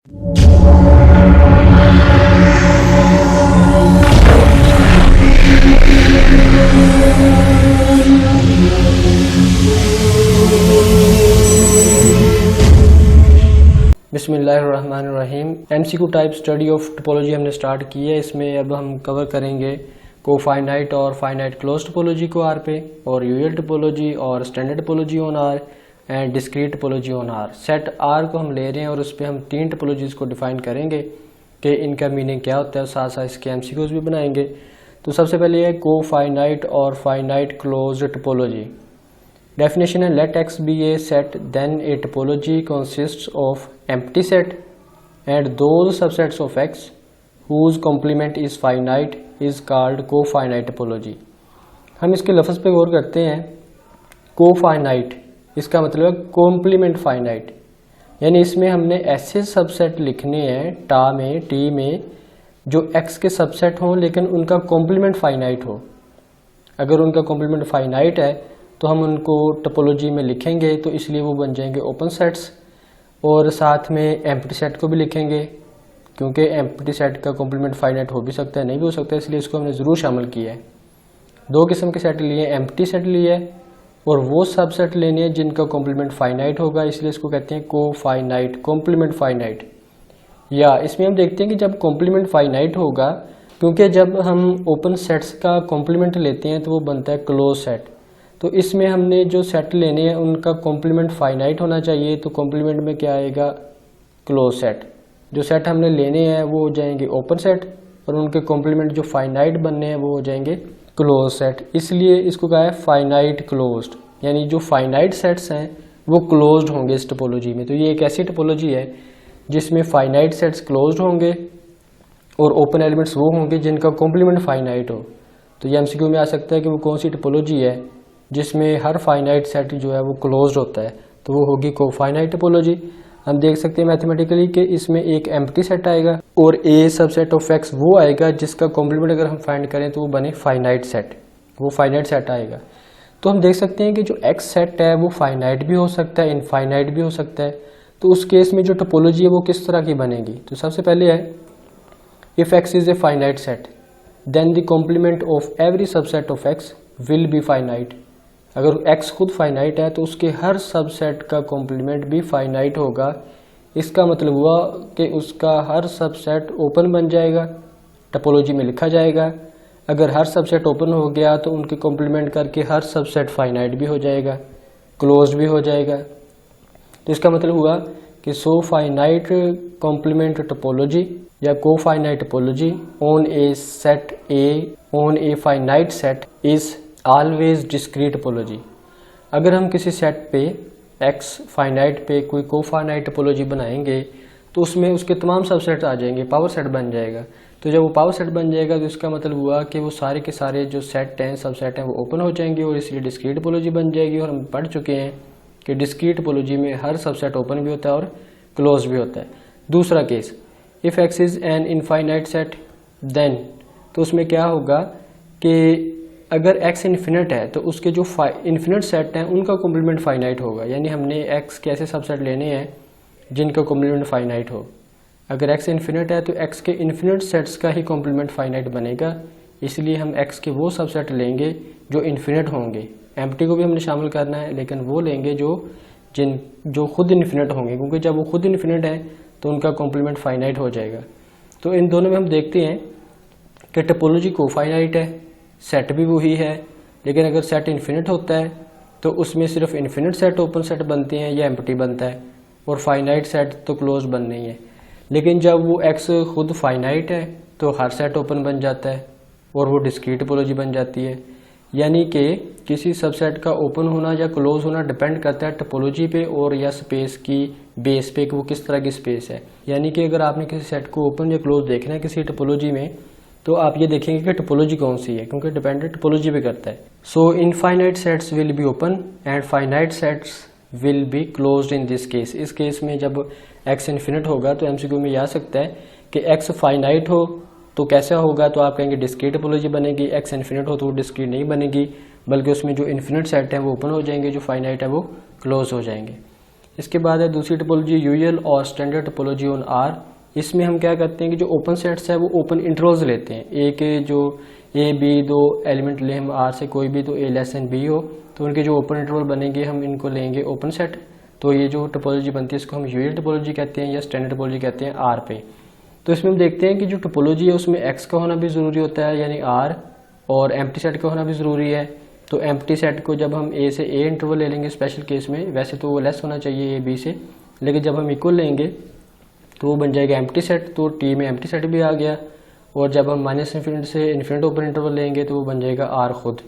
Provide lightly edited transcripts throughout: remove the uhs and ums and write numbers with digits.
बिस्मिल्लाहिर्रहमानिर्रहीम। MCQ type study of topology हमने start की है। इसमें अब हम कवर करेंगे कोफाइनाइट और फाइनाइट क्लोज टोपोलॉजी को आर पे, और यूजुअल टोपोलॉजी और standard topology on R and discrete topology on R. Set R को हम ले रहे हैं और उस पर हम 3 टोपोलॉजीज़ को डिफाइन करेंगे कि इनका मीनिंग क्या होता है, और साथ साथ इसके एमसीक्यूज भी बनाएंगे। तो सबसे पहले है कोफाइनाइट और फाइनाइट क्लोज टोपोलॉजी। Definition है let X be a set then a topology consists of empty set and those subsets of X whose complement is finite is called cofinite topology। हम इसके लफ्ज़ पे गौर करते हैं। कोफाइनाइट इसका मतलब है कॉम्प्लीमेंट फाइनाइट, यानी इसमें हमने ऐसे सबसेट लिखने हैं टी में जो X के सबसेट हों लेकिन उनका कॉम्प्लीमेंट फाइनाइट हो। अगर उनका कॉम्प्लीमेंट फाइनाइट है तो हम उनको टोपोलॉजी में लिखेंगे, तो इसलिए वो बन जाएंगे ओपन सेट्स। और साथ में एम्प्टी सेट को भी लिखेंगे, क्योंकि एम्प्टी सेट का कॉम्प्लीमेंट फाइनाइट हो भी सकता है, नहीं भी हो सकता है, इसलिए इसको हमने ज़रूर शामिल किया है। 2 किस्म के सेट लिए, एम्प्टी सेट लिए और वो सब सेट लेने हैं जिनका कॉम्प्लीमेंट फाइनाइट होगा, इसलिए इसको कहते हैं कोफाइनाइट, कॉम्प्लीमेंट फाइनाइट। या इसमें हम देखते हैं कि जब कॉम्प्लीमेंट फाइनाइट होगा, क्योंकि जब हम ओपन सेट्स का कॉम्प्लीमेंट लेते हैं तो वो बनता है क्लोज सेट। तो इसमें हमने जो सेट लेने हैं उनका कॉम्प्लीमेंट फाइनाइट होना चाहिए, तो कॉम्प्लीमेंट में क्या आएगा, क्लोज सेट। जो सेट हमने लेने हैं वो हो जाएंगे ओपन सेट, और उनके कॉम्प्लीमेंट जो फाइनाइट बनने हैं वो हो जाएंगे क्लोज सेट। इसलिए इसको कहा है फाइनाइट क्लोज्ड, यानी जो फाइनाइट सेट्स हैं वो क्लोज्ड होंगे इस टोपोलॉजी में। तो ये एक ऐसी टोपोलॉजी है जिसमें फाइनाइट सेट्स क्लोज्ड होंगे और ओपन एलिमेंट्स वो होंगे जिनका कॉम्प्लीमेंट फाइनाइट हो। तो ये एमसीक्यू में आ सकता है कि वो कौन सी टोपोलॉजी है जिसमें हर फाइनाइट सेट जो है वो क्लोज्ड होता है, तो वो होगी कोफाइनाइट टोपोलॉजी। हम देख सकते हैं मैथमेटिकली कि इसमें एक एम्प्टी सेट आएगा और ए सबसेट ऑफ एक्स वो आएगा जिसका कॉम्प्लीमेंट अगर हम फाइंड करें तो वो बने फाइनाइट सेट, वो फाइनाइट सेट आएगा। तो हम देख सकते हैं कि जो एक्स सेट है वो फाइनाइट भी हो सकता है, इनफाइनाइट भी हो सकता है। तो उस केस में जो टोपोलॉजी है वो किस तरह की बनेगी, तो सबसे पहले है if X is a finite set then the complement of every subset of X will be finite. अगर x खुद फाइनाइट है तो उसके हर सबसेट का कॉम्प्लीमेंट भी फाइनाइट होगा। इसका मतलब हुआ कि उसका हर सबसेट ओपन बन जाएगा, टोपोलॉजी में लिखा जाएगा। अगर हर सबसेट ओपन हो गया तो उनके कॉम्प्लीमेंट करके हर सबसेट फाइनाइट भी हो जाएगा, क्लोज्ड भी हो जाएगा। तो इसका मतलब हुआ कि सो फाइनाइट कॉम्प्लीमेंट टोपोलॉजी या cofinite topology on a set A on a finite set is always discrete topology. अगर हम किसी सेट पे एक्स फाइनाइट पे कोई कोफाइनाइट टोपोलॉजी बनाएंगे तो उसमें उसके तमाम सबसेट आ जाएंगे, पावर सेट बन जाएगा। तो जब वो पावर सेट बन जाएगा तो इसका मतलब हुआ कि वो सारे के सारे जो सेट हैं, सबसेट हैं, वो ओपन हो जाएंगे और इसलिए डिस्क्रीट टोपोलॉजी बन जाएगी। और हम पढ़ चुके हैं कि डिस्क्रीट टोपोलॉजी में हर सबसेट ओपन भी होता है और क्लोज भी होता है। दूसरा case, if X is an infinite set then, तो उसमें क्या होगा कि अगर x इन्फिनिट है तो उसके जो इन्फिनिट सेट हैं उनका कॉम्प्लीमेंट फाइनाइट होगा। यानी हमने x के ऐसे सबसेट लेने हैं जिनका कॉम्प्लीमेंट फाइनाइट हो। अगर x इन्फिनिट है तो x के इन्फिनिट सेट्स का ही कॉम्प्लीमेंट फाइनाइट बनेगा, इसलिए हम x के वो सबसेट लेंगे जो इन्फिनिट होंगे। एम्प्टी को भी हमने शामिल करना है, लेकिन वो लेंगे जो खुद इन्फिनिट होंगे, क्योंकि जब वो खुद इन्फिनिट है तो उनका कॉम्प्लीमेंट फाइनाइट हो जाएगा। तो इन दोनों में हम देखते हैं कि टोपोलॉजी कोफाइनाइट है, सेट भी वही है, लेकिन अगर सेट इन्फिनिट होता है तो उसमें सिर्फ इन्फिनिट सेट ओपन सेट बनते हैं या एम्प्टी बनता है, और फाइनाइट सेट तो क्लोज बन नहीं है। लेकिन जब वो एक्स खुद फाइनाइट है तो हर सेट ओपन बन जाता है और वो डिस्क्रीट टोपोलॉजी बन जाती है। यानी कि किसी सबसेट का ओपन होना या क्लोज होना डिपेंड करता है टोपोलॉजी पे और या स्पेस की बेस पे कि वो किस तरह की स्पेस है। यानी कि अगर आपने किसी सेट को ओपन या क्लोज देखना है किसी टोपोलॉजी में, तो आप ये देखेंगे कि टोपोलॉजी कौन सी है, क्योंकि डिपेंडेंट टोपोलॉजी पे करता है। So infinite sets will be open and finite sets will be closed in this case. इस केस में जब x इन्फिनिट होगा तो एमसीक्यू में आ सकता है कि x फाइनाइट हो तो कैसा होगा, तो आप कहेंगे डिस्क्रीट टोपोलॉजी बनेगी। x इन्फिनिट हो तो वो डिस्क्रीट नहीं बनेगी, बल्कि उसमें जो इन्फिनिट सेट है वो ओपन हो जाएंगे, जो फाइनाइट है वो क्लोज हो जाएंगे। इसके बाद है दूसरी टोपोलॉजी यूजुअल और स्टैंडर्ड टोपोलॉजी ऑन आर। इसमें हम क्या करते हैं कि जो ओपन सेट्स है वो ओपन इंटरवल्स लेते हैं। ए के जो ए बी दो एलिमेंट ले हम आर से कोई भी, तो ए लेस देन बी हो तो उनके जो ओपन इंटरवल बनेंगे हम इनको लेंगे ओपन सेट। तो ये जो टोपोलॉजी बनती है इसको हम यूजुअल टोपोलॉजी कहते हैं या स्टैंडर्ड टोपोलॉजी कहते हैं आर पे। तो इसमें हम देखते हैं कि जो टोपोलॉजी है उसमें एक्स का होना भी ज़रूरी होता है यानी आर, और एम्प्टी सेट का होना भी ज़रूरी है। तो एम्प्टी सेट को जब हम ए से ए इंटरवल ले लेंगे स्पेशल केस में, वैसे तो वो लेस होना चाहिए ए बी से, लेकिन जब हम इक्वल लेंगे तो वो बन जाएगा एम्प्टी सेट। तो टी में एम्प्टी सेट भी आ गया। और जब हम माइनस इन्फिनिट से इन्फिनिट ओपन इंटरवल लेंगे तो वो बन जाएगा आर खुद।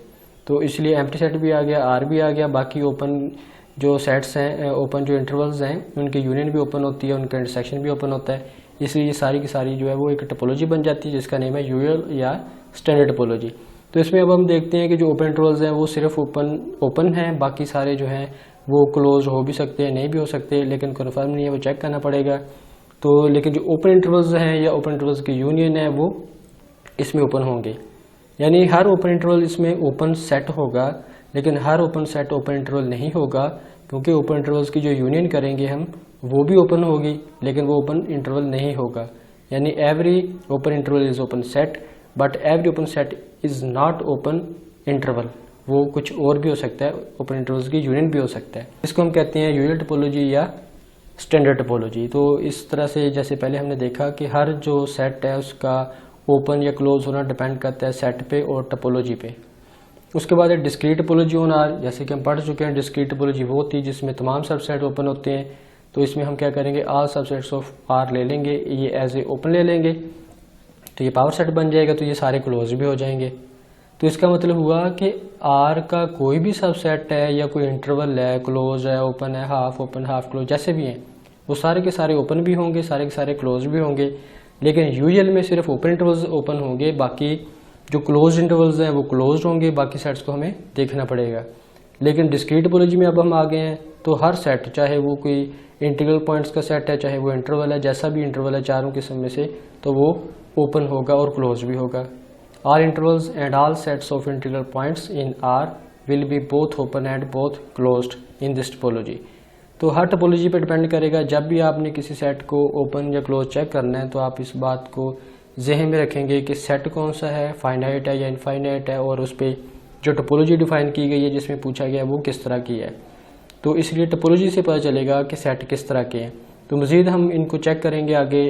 तो इसलिए एम्प्टी सेट भी आ गया, आर भी आ गया। बाकी ओपन जो सेट्स हैं, ओपन जो इंटरवल्स हैं, उनकी यूनियन भी ओपन होती है, उनका इंटरसेक्शन भी ओपन होता है। इसलिए ये सारी की सारी जो है वो एक टोपोलॉजी बन जाती है जिसका नेम है यूजुअल या स्टैंडर्ड टोपोलॉजी। तो इसमें अब हम देखते हैं कि जो ओपन इंटरवल्स हैं वो सिर्फ ओपन हैं, बाकी सारे जो हैं वो क्लोज हो भी सकते हैं, नहीं भी हो सकते, लेकिन कन्फर्म नहीं है, वो चेक करना पड़ेगा। तो लेकिन जो ओपन इंटरवल्स हैं या ओपन इंटरवल्स की यूनियन है वो इसमें ओपन होंगे, यानी हर ओपन इंटरवल इसमें ओपन सेट होगा, लेकिन हर ओपन सेट ओपन इंटरवल नहीं होगा, क्योंकि ओपन इंटरवल्स की जो यूनियन करेंगे हम वो भी ओपन होगी, लेकिन वो ओपन इंटरवल नहीं होगा। यानी every open interval is open set but every open set is not open interval. वो कुछ और भी हो सकता है, ओपन इंटरवल्स की यूनियन भी हो सकता है। इसको हम कहते हैं यूजुअल टोपोलॉजी या स्टैंडर्ड टोपोलॉजी। तो इस तरह से जैसे पहले हमने देखा कि हर जो सेट है उसका ओपन या क्लोज होना डिपेंड करता है सेट पे और टोपोलॉजी पे। उसके बाद है डिस्क्रीट टोपोलॉजी ऑन आर। जैसे कि हम पढ़ चुके हैं, डिस्क्रीट टोपोलॉजी वो होती है जिसमें तमाम सबसेट ओपन होते हैं। तो इसमें हम क्या करेंगे, ऑल सबसेट्स ऑफ आर ले लेंगे, ये एज ए ओपन ले लेंगे, तो ये पावर सेट बन जाएगा, तो ये सारे क्लोज भी हो जाएंगे। तो इसका मतलब हुआ कि आर का कोई भी सबसेट है या कोई इंटरवल है, क्लोज है, ओपन है, हाफ ओपन, हाफ क्लोज, जैसे भी हैं, वो सारे के सारे ओपन भी होंगे, सारे के सारे क्लोज भी होंगे। लेकिन यूजुअल में सिर्फ ओपन इंटरवल्स ओपन होंगे, बाकी जो क्लोज इंटरवल्स हैं वो क्लोज होंगे, बाकी सेट्स को हमें देखना पड़ेगा। लेकिन डिस्क्रीट टोपोलॉजी में अब हम आ गए हैं, तो हर सेट, चाहे वो कोई इंटीग्रल पॉइंट्स का सेट है, चाहे वो इंटरवल है, जैसा भी इंटरवल है चारों किस्म में से, तो वो ओपन होगा और क्लोज भी होगा। All intervals and all sets of integral points in are will be both open and both closed in this topology. तो हर टोपोलॉजी पे डिपेंड करेगा। जब भी आपने किसी सेट को ओपन या क्लोज चेक करना है तो आप इस बात को जहन में रखेंगे कि सेट कौन सा है, फाइनाइट है या इनफाइनाइट है, और उस पर जो टोपोलॉजी डिफाइन की गई है जिसमें पूछा गया वो किस तरह की है। तो इसलिए टोपोलॉजी से पता चलेगा कि सेट किस तरह के हैं। तो मज़ीद हम इनको चेक करेंगे आगे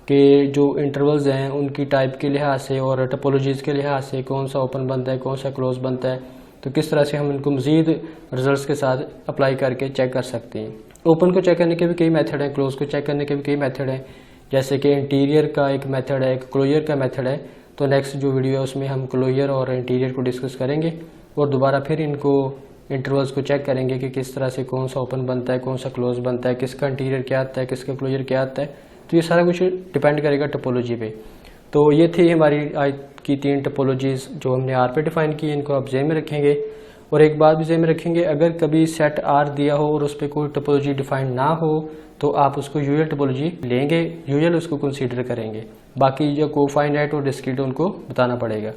कि जो इंटरवल्स हैं उनकी टाइप के लिहाज से और टोपोलॉजीज़ के लिहाज से कौन सा ओपन बनता है, कौन सा क्लोज बनता है, तो किस तरह से हम इनको मज़ीद रिजल्ट्स के साथ अप्लाई करके चेक कर सकते हैं। ओपन को चेक करने के भी कई मेथड हैं, क्लोज को चेक करने के भी कई मेथड हैं, जैसे कि इंटीरियर का एक मेथड है, एक क्लोजर का मेथड है। तो नेक्स्ट जो वीडियो है उसमें हम क्लोजर और इंटीरियर को डिस्कस करेंगे और दोबारा फिर इनको इंटरवल्स को चेक करेंगे कि किस तरह से कौन सा ओपन बनता है, कौन सा क्लोज बनता है, किसका इंटीरियर क्या आता है, किसका क्लोजर क्या आता है। तो ये सारा कुछ डिपेंड करेगा टोपोलॉजी पे। तो ये थी हमारी आज की 3 टोपोलॉजीज़ जो हमने आर पे डिफाइन की, इनको आप जेहन में रखेंगे। और एक बात भी जेहन में रखेंगे, अगर कभी सेट आर दिया हो और उस पर कोई टोपोलॉजी डिफाइन ना हो तो आप उसको यूजुअल टोपोलॉजी लेंगे, यूजुअल उसको कंसीडर करेंगे, बाकी जो कोफाइनाइट और डिस्क्रीट उनको बताना पड़ेगा।